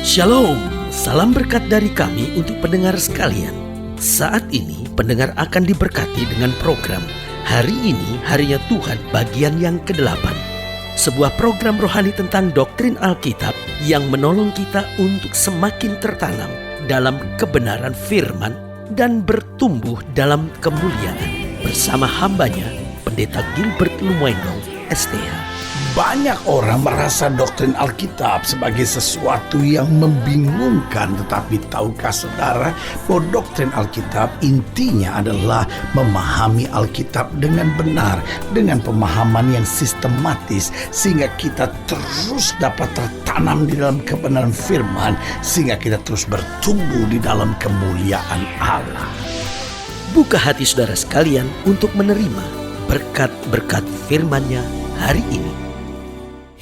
Shalom, salam berkat dari kami untuk pendengar sekalian. Saat ini pendengar akan diberkati dengan program Hari Ini Harinya Tuhan bagian yang ke-8. Sebuah program rohani tentang doktrin Alkitab yang menolong kita untuk semakin tertanam dalam kebenaran firman dan bertumbuh dalam kemuliaan. Bersama hambanya, Pendeta Gilbert Lumwendong, STH. Banyak orang merasa doktrin Alkitab sebagai sesuatu yang membingungkan. Tetapi tahukah saudara bahwa doktrin Alkitab intinya adalah memahami Alkitab dengan benar, dengan pemahaman yang sistematis, sehingga kita terus dapat tertanam di dalam kebenaran firman, sehingga kita terus bertumbuh di dalam kemuliaan Allah. Buka hati saudara sekalian untuk menerima berkat-berkat firman-Nya hari ini.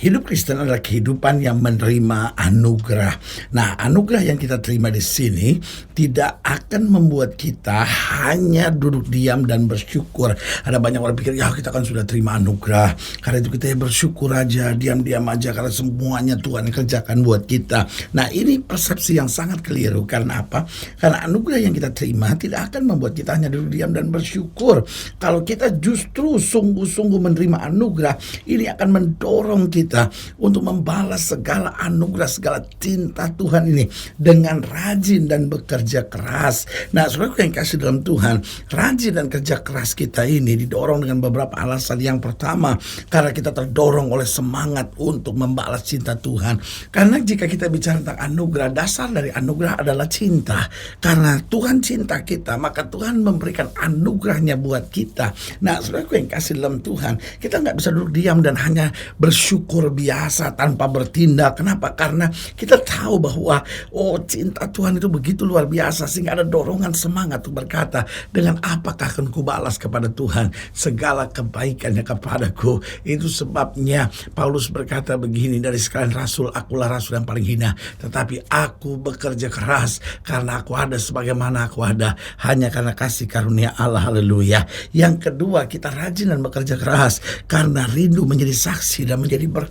Hidup Kristen adalah kehidupan yang menerima anugerah. Nah, anugerah yang kita terima di sini tidak akan membuat kita hanya duduk diam dan bersyukur. Ada banyak orang pikir, ya kita kan sudah terima anugerah, karena itu kita bersyukur aja, diam-diam aja, karena semuanya Tuhan kerjakan buat kita. Nah, ini persepsi yang sangat keliru. Karena apa? Karena anugerah yang kita terima tidak akan membuat kita hanya duduk diam dan bersyukur. Kalau kita justru sungguh-sungguh menerima anugerah, ini akan mendorong kita untuk membalas segala anugerah, segala cinta Tuhan ini dengan rajin dan bekerja keras. Nah, saudara yang kasih dalam Tuhan, rajin dan kerja keras kita ini didorong dengan beberapa alasan. Yang pertama, karena kita terdorong oleh semangat untuk membalas cinta Tuhan. Karena jika kita bicara tentang anugerah, dasar dari anugerah adalah cinta. Karena Tuhan cinta kita, maka Tuhan memberikan anugerahnya buat kita. Nah, saudara yang kasih dalam Tuhan, kita nggak bisa duduk diam dan hanya bersyukur biasa tanpa bertindak. Kenapa? Karena kita tahu bahwa cinta Tuhan itu begitu luar biasa, sehingga ada dorongan semangat untuk berkata, dengan apakah akan kubalas kepada Tuhan segala kebaikannya kepadaku. Itu sebabnya Paulus berkata begini, dari sekalian rasul, akulah rasul yang paling hina, tetapi aku bekerja keras karena aku ada sebagaimana aku ada, hanya karena kasih karunia Allah. Haleluya. Yang kedua, kita rajin dan bekerja keras karena rindu menjadi saksi dan menjadi berkat.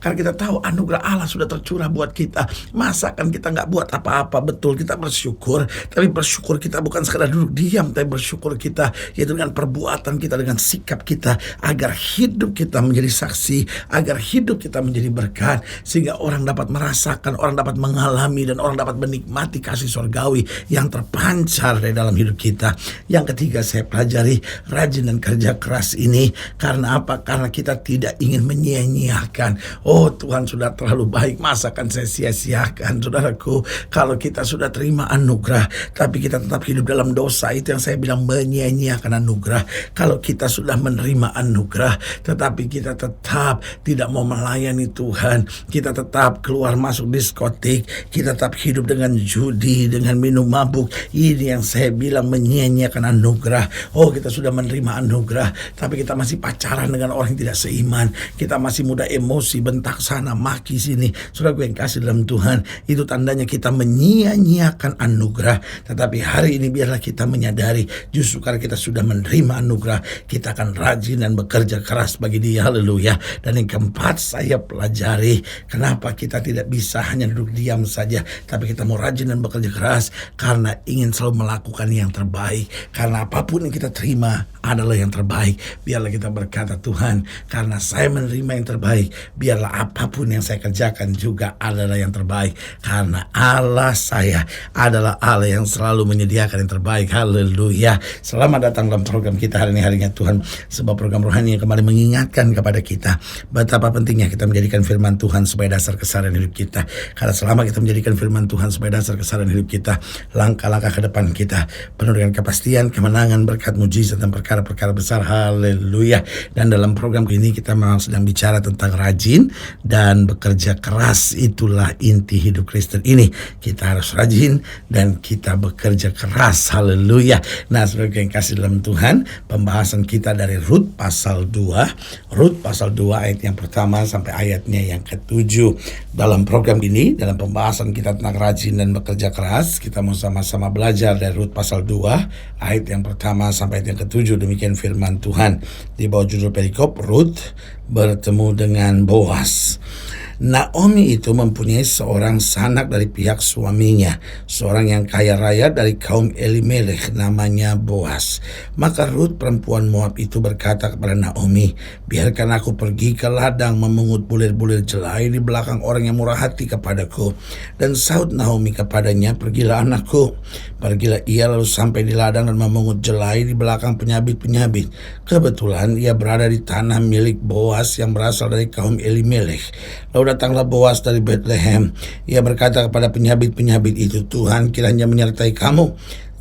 Karena kita tahu anugerah Allah sudah tercurah buat kita. Masa kan kita nggak buat apa-apa? Betul, kita bersyukur, tapi bersyukur kita bukan sekadar duduk diam, tapi bersyukur kita yaitu dengan perbuatan kita, dengan sikap kita, agar hidup kita menjadi saksi, agar hidup kita menjadi berkat, sehingga orang dapat merasakan, orang dapat mengalami, dan orang dapat menikmati kasih surgawi yang terpancar dari dalam hidup kita. Yang ketiga, saya pelajari rajin dan kerja keras ini karena apa? Karena kita tidak ingin menyia-nyiakan. Oh, Tuhan sudah terlalu baik, masa kan saya sia-siakan? Saudaraku, kalau kita sudah terima anugerah tapi kita tetap hidup dalam dosa, itu yang saya bilang menyia-nyiakan anugerah. Kalau kita sudah menerima anugerah tetapi kita tetap tidak mau melayani Tuhan, kita tetap keluar masuk diskotik, kita tetap hidup dengan judi, dengan minum mabuk, ini yang saya bilang menyia-nyiakan anugerah. Oh, kita sudah menerima anugerah tapi kita masih pacaran dengan orang yang tidak seiman, kita masih mudah emosi, bentak sana, maki sini. Saudara gue yang kasih dalam Tuhan, itu tandanya kita menyia-nyiakan anugerah. Tetapi hari ini biarlah kita menyadari, justru karena kita sudah menerima anugerah, kita akan rajin dan bekerja keras bagi Dia. Haleluya. Dan yang keempat, saya pelajari kenapa kita tidak bisa hanya duduk diam saja, tapi kita mau rajin dan bekerja keras karena ingin selalu melakukan yang terbaik. Karena apapun yang kita terima adalah yang terbaik. Biarlah kita berkata, Tuhan, karena saya menerima yang terbaik, biarlah apapun yang saya kerjakan juga adalah yang terbaik. Karena Allah saya adalah Allah yang selalu menyediakan yang terbaik. Haleluya. Selamat datang dalam program kita hari ini, Harinya Tuhan, sebuah program rohani yang kembali mengingatkan kepada kita betapa pentingnya kita menjadikan firman Tuhan sebagai dasar keseharian hidup kita. Karena selama kita menjadikan firman Tuhan sebagai dasar keseharian hidup kita, langkah-langkah ke depan kita penuh dengan kepastian, kemenangan, berkat, mujizat, dan perkara-perkara besar. Haleluya. Dan dalam program ini kita memang sedang bicara tentang rajin dan bekerja keras. Itulah inti hidup Kristen ini. Kita harus rajin dan kita bekerja keras. Haleluya. Nah, saudara yang kasih dalam Tuhan, pembahasan kita dari Rut pasal 2. Rut pasal 2 ayat yang pertama sampai ayatnya yang ke-7. Dalam program ini, dalam pembahasan kita tentang rajin dan bekerja keras, kita mau sama-sama belajar dari Rut pasal 2 ayat yang pertama sampai ayat yang ke-7. Demikian firman Tuhan di bawah judul perikop, Rut bertemu dengan Boas. Naomi itu mempunyai seorang sanak dari pihak suaminya, seorang yang kaya raya dari kaum Elimelech, namanya Boas. Maka Rut perempuan Moab itu berkata kepada Naomi, biarkan aku pergi ke ladang memungut bulir-bulir jelai di belakang orang yang murah hati kepadaku. Dan sahut Naomi kepadanya, pergilah anakku. Pergilah ia lalu sampai di ladang dan memungut jelai di belakang penyabit-penyabit. Kebetulan ia berada di tanah milik Boas yang berasal dari kaum Elimelech. Lalu datanglah Boas dari Bethlehem. Ia berkata kepada penyabit-penyabit itu, Tuhan kiranya menyertai kamu.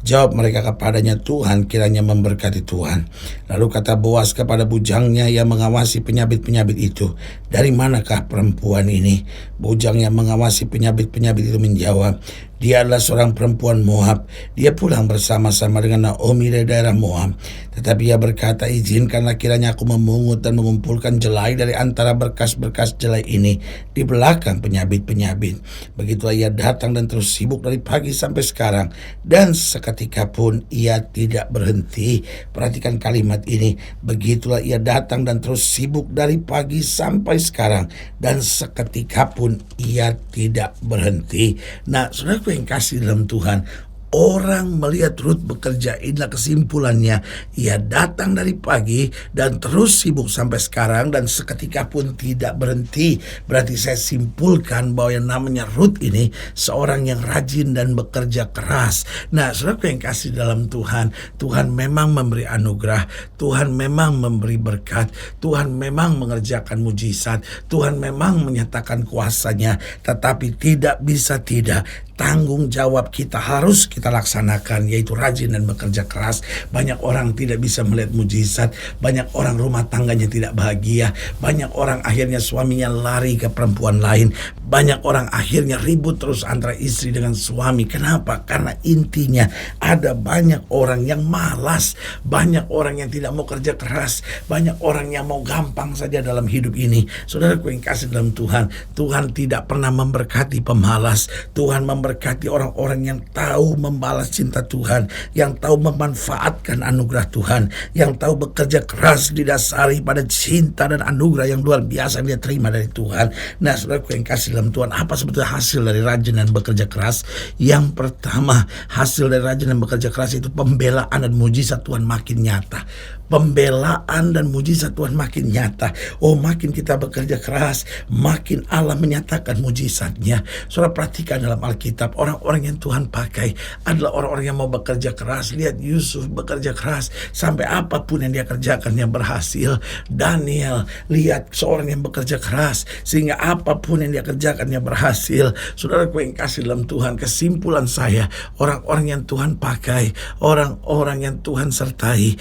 Jawab mereka kepadanya, Tuhan kiranya memberkati Tuhan. Lalu kata Boas kepada bujangnya yang mengawasi penyabit-penyabit itu, dari manakah perempuan ini? Bujang yang mengawasi penyabit-penyabit itu menjawab, dia adalah seorang perempuan Moab. Dia pulang bersama-sama dengan Naomi dari daerah Moab. Tetapi ia berkata, izinkanlah kiranya aku memungut dan mengumpulkan jelai dari antara berkas-berkas jelai ini di belakang penyabit-penyabit. Begitulah ia datang dan terus sibuk dari pagi sampai sekarang. Dan seketika pun ia tidak berhenti. Perhatikan kalimat ini. Begitulah ia datang dan terus sibuk dari pagi sampai sekarang. Dan seketika pun ia tidak berhenti. Nah, saudara yang kasih dalam Tuhan, orang melihat Rut bekerja, inilah kesimpulannya. Ia datang dari pagi dan terus sibuk sampai sekarang dan seketika pun tidak berhenti. Berarti saya simpulkan bahwa yang namanya Rut ini seorang yang rajin dan bekerja keras. Nah, saudara yang kasih dalam Tuhan, Tuhan memang memberi anugerah, Tuhan memang memberi berkat, Tuhan memang mengerjakan mujizat, Tuhan memang menyatakan kuasanya. Tetapi tidak bisa tidak, tanggung jawab kita harus kita laksanakan, yaitu rajin dan bekerja keras. Banyak orang tidak bisa melihat mujizat, banyak orang rumah tangganya tidak bahagia, banyak orang akhirnya suaminya lari ke perempuan lain, banyak orang akhirnya ribut terus antara istri dengan suami. Kenapa? Karena intinya ada banyak orang yang malas, banyak orang yang tidak mau kerja keras, banyak orang yang mau gampang saja dalam hidup ini. Saudaraku yang kasih dalam Tuhan, Tuhan tidak pernah memberkati pemalas. Tuhan memberkati orang-orang yang tahu membalas cinta Tuhan, yang tahu memanfaatkan anugerah Tuhan, yang tahu bekerja keras didasari pada cinta dan anugerah yang luar biasa yang dia terima dari Tuhan. Nah, saudaraku yang kasih dalam Tuhan, apa sebetulnya hasil dari rajin dan bekerja keras? Yang pertama, hasil dari rajin dan bekerja keras itu pembelaan dan mujizat Tuhan makin nyata. Pembelaan dan mujizat Tuhan makin nyata. Oh, makin kita bekerja keras, makin Allah menyatakan mujizatnya. Saudara perhatikan dalam Alkitab, orang-orang yang Tuhan pakai adalah orang-orang yang mau bekerja keras. Lihat Yusuf bekerja keras, sampai apapun yang dia kerjakan yang berhasil. Daniel, lihat seorang yang bekerja keras, sehingga apapun yang dia kerjakan yang berhasil. Saudaraku yang kasih dalam Tuhan, kesimpulan saya, orang-orang yang Tuhan pakai, orang-orang yang Tuhan sertai,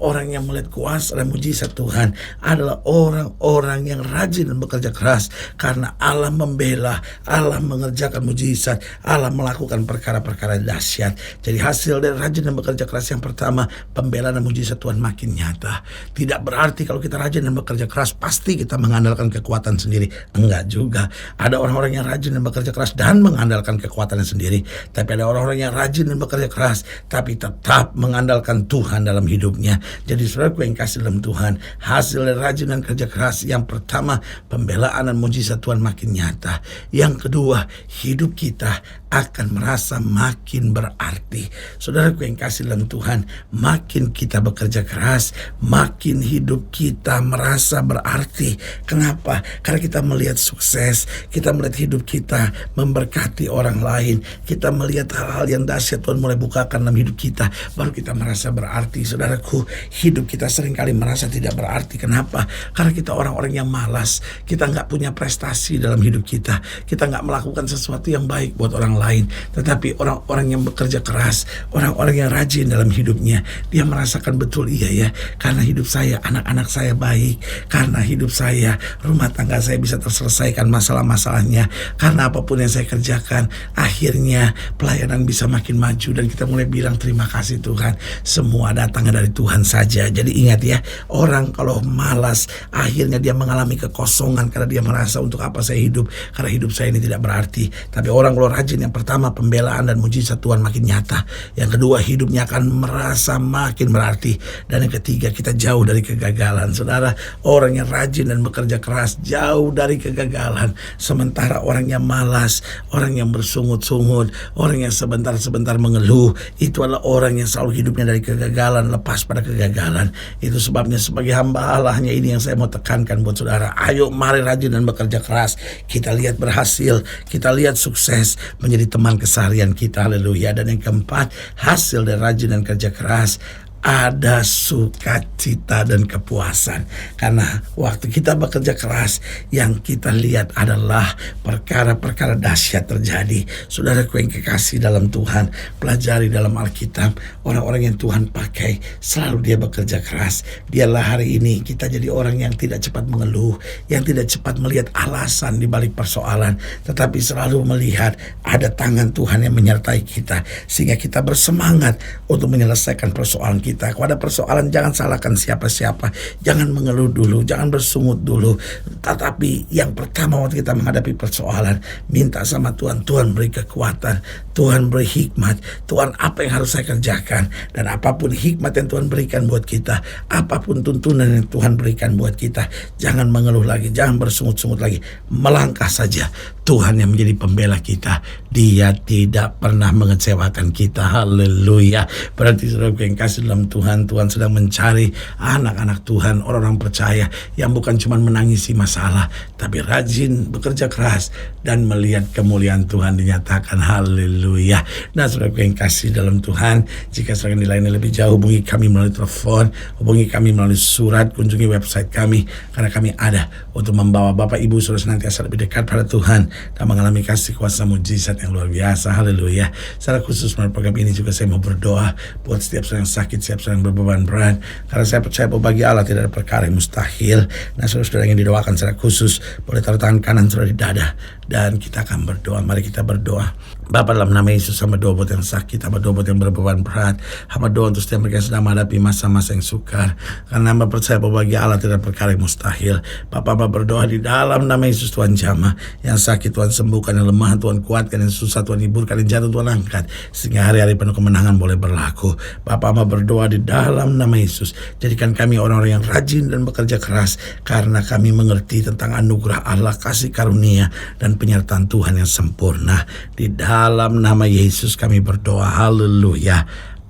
orang yang melihat kuasa dan mujizat Tuhan adalah orang-orang yang rajin dan bekerja keras, karena Allah membela, Allah mengerjakan mujizat, Allah melakukan perkara-perkara dahsyat. Jadi hasil dari rajin dan bekerja keras yang pertama, pembelaan dan mujizat Tuhan makin nyata. Tidak berarti kalau kita rajin dan bekerja keras pasti kita mengandalkan kekuatan sendiri. Enggak juga. Ada orang-orang yang rajin dan bekerja keras dan mengandalkan kekuatannya sendiri. Tapi ada orang-orang yang rajin dan bekerja keras tapi tetap mengandalkan Tuhan dalam hidupnya. Jadi saudaraku yang kasih dalam Tuhan, hasil dari rajin dan kerja keras yang pertama, pembelaan dan mujizat Tuhan makin nyata. Yang kedua, hidup kita akan merasa makin berarti. Saudaraku yang kasih dalam Tuhan, makin kita bekerja keras, makin hidup kita merasa berarti. Kenapa? Karena kita melihat sukses, kita melihat hidup kita memberkati orang lain, kita melihat hal-hal yang dahsyat Tuhan mulai bukakan dalam hidup kita, baru kita merasa berarti. Saudaraku, hidup kita seringkali merasa tidak berarti. Kenapa? Karena kita orang-orang yang malas, kita nggak punya prestasi dalam hidup kita, kita nggak melakukan sesuatu yang baik buat orang lain. Tetapi orang-orang yang bekerja keras, orang-orang yang rajin dalam hidupnya, dia merasakan betul, iya ya, karena hidup saya, anak-anak saya baik, karena hidup saya, rumah tangga saya bisa terselesaikan masalah-masalahnya, karena apapun yang saya kerjakan, akhirnya pelayanan bisa makin maju dan kita mulai bilang terima kasih Tuhan, semua datangnya dari Tuhan saja. Jadi ingat ya, orang kalau malas akhirnya dia mengalami kekosongan karena dia merasa untuk apa saya hidup, karena hidup saya ini tidak berarti. Tapi orang kalau rajin yang pertama, pembelaan dan mujizat Tuhan makin nyata. Yang kedua, hidupnya akan merasa makin berarti. Dan yang ketiga, kita jauh dari kegagalan. Saudara, orang yang rajin dan bekerja keras jauh dari kegagalan. Sementara orang yang malas, orang yang bersungut-sungut, orang yang sebentar-sebentar mengeluh, itu adalah orang yang selalu hidupnya dari kegagalan, lepas pada kegagalan. Itu sebabnya sebagai hamba Allah, hanya ini yang saya mau tekankan buat saudara. Ayo mari rajin dan bekerja keras. Kita lihat berhasil, kita lihat sukses menjadi teman keseharian kita. Haleluya. Dan yang keempat, hasil dari rajin dan kerja keras, ada sukacita dan kepuasan. Karena waktu kita bekerja keras, yang kita lihat adalah perkara-perkara dahsyat terjadi. Saudaraku yang kekasih dalam Tuhan, pelajari dalam Alkitab, orang-orang yang Tuhan pakai selalu dia bekerja keras. Dialah hari ini kita jadi orang yang tidak cepat mengeluh, yang tidak cepat melihat alasan di balik persoalan, tetapi selalu melihat ada tangan Tuhan yang menyertai kita, sehingga kita bersemangat untuk menyelesaikan persoalan kita. Pada persoalan jangan salahkan siapa-siapa, jangan mengeluh dulu, jangan bersungut dulu. Tetapi yang pertama waktu kita menghadapi persoalan, minta sama Tuhan, Tuhan beri kekuatan, Tuhan beri hikmat, Tuhan apa yang harus saya kerjakan. Dan apapun hikmat yang Tuhan berikan buat kita, apapun tuntunan yang Tuhan berikan buat kita, jangan mengeluh lagi, jangan bersungut-sungut lagi, melangkah saja. Tuhan yang menjadi pembela kita, Dia tidak pernah mengecewakan kita. Haleluya. Berarti saudara yang kasih dalam Tuhan, Tuhan sedang mencari anak-anak Tuhan, orang-orang percaya yang bukan cuma menangisi masalah, tapi rajin bekerja keras dan melihat kemuliaan Tuhan dinyatakan. Haleluya. Nah saudara yang kasih dalam Tuhan, jika saudara dilayani lebih jauh, hubungi kami melalui telepon, hubungi kami melalui surat, kunjungi website kami, karena kami ada untuk membawa Bapak Ibu saudara senantiasa lebih dekat pada Tuhan dan mengalami kasih kuasa mujizat yang luar biasa. Haleluya. Secara khusus melalui program ini juga saya mau berdoa buat setiap saudara yang sakit, setiap saudara yang berbeban berat, karena saya percaya bahwa bagi Allah tidak ada perkara yang mustahil. Nah saudara-saudara yang didoakan secara khusus, boleh taruh tangan kanan saudara di dada dan kita akan berdoa. Mari kita berdoa. Bapa, dalam nama Yesus, hamba doa buat yang sakit, hamba doa buat yang berbeban berat, hamba doa untuk setiap mereka yang sedang menghadapi masa-masa yang sukar, karena hamba percaya bahwa bagi Allah tidak ada perkara yang mustahil. Bapa, hamba berdoa di dalam nama Yesus, Tuhan jamah yang sakit, Tuhan sembuhkan, yang lemah Tuhan kuatkan, yang susah Tuhan hiburkan, yang jatuh Tuhan angkat, sehingga hari-hari penuh kemenangan boleh berlaku. Bapa, hamba berdoa di dalam nama Yesus, jadikan kami orang-orang yang rajin dan bekerja keras, karena kami mengerti tentang anugerah Allah, kasih karunia dan penyertaan Tuhan yang sempurna. Di dalam nama Yesus kami berdoa. Haleluya.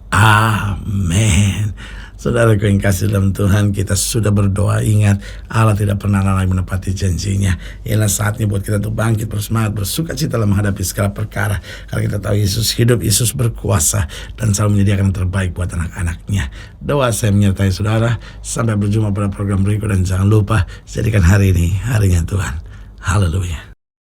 Amin. Saudaraku yang kasih dalam Tuhan, kita sudah berdoa. Ingat, Allah tidak pernah lalai menepati janjinya. Inilah saatnya buat kita untuk bangkit, bersemangat, bersuka cita dalam menghadapi segala perkara. Karena kita tahu Yesus hidup, Yesus berkuasa, dan selalu menyediakan yang terbaik buat anak-anaknya. Doa saya menyertai saudara. Sampai berjumpa pada program berikut, dan jangan lupa, jadikan hari ini harinya Tuhan. Haleluya.